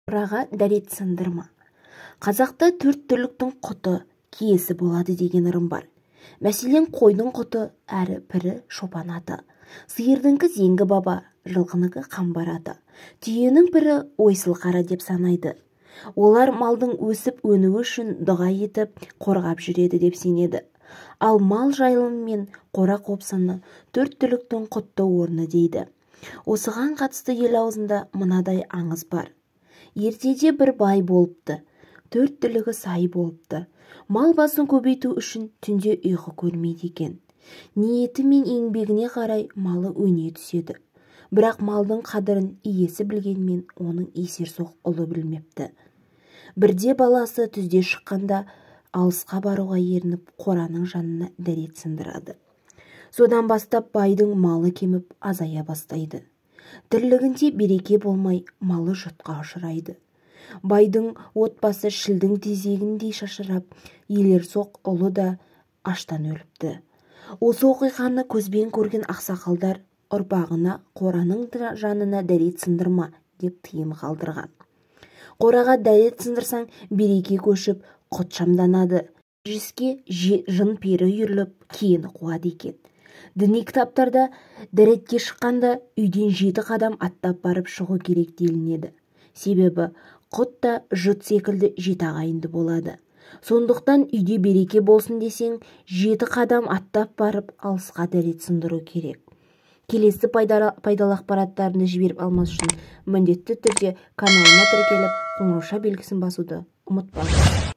Қораға дәрет сындырма. Қазақта 4 түліктің құты, киесі болады деген ырым бар. Мәселен, қойдың құты әрі пірі шопан аты, сиырдыңкі зеңгі баба, жылқыныкі қамбар аты, түйенің пірі ойсыл қара деп санайды. Олар малдың өсіп өнуі үшін дұға етіп қорғап жүреді деп сенеді. Ал мал жайылымы мен қора қопсыны 4 түліктің құтты орны дейді. Осыған қатысты ел аузында мынадай аңыз бар. Ертеде бір бай болыпты, 4 түлігі сай болыпты. Мал басын көбейту үшін түнде ұйқы көрмейді екен. Ниеті мен еңбегіне қарай малы өне түседі. Бірақ малдың қадірін иесі білгенмен оның есерсоқ ұлы білмепті. Бірде баласы түзде шыққанда алысқа баруға ерініп қораның жанына дәрет сындырады. Содан бастап байдың малы кеміп азая бастайды. Тірлігінде береке болмай малы жұтқа ұшырайды. Байдың отбасы шілдің тезегіндей шашырап, елерсоқ ұлы да аштан өліпті. Осы оқиғаны көзбен көрген ақсақалдар ұрпағына қораның жанына дәрет сындырма деп тыйым қалдырған. Қораға дәрет сындырсаң береке көшіп, құт шамданады. Жеске жын пері үйіріліп, киені қуады екен. Діни кітаптарда дәретке шыққанда үйден 7 қадам аттап барып шығу керек делінеді. Себебі құт та жұт секілді 7 ағайынды болады. Сондықтан үйде береке болсын десең, 7 қадам аттап барып алысқа дәрет сындыру керек. Келесі пайдалы ақпараттарını жіберіп алмас үшін міндетті түрде каналыма тіркеліп, қоңырауша белгісін басуды ұмытпаңыз.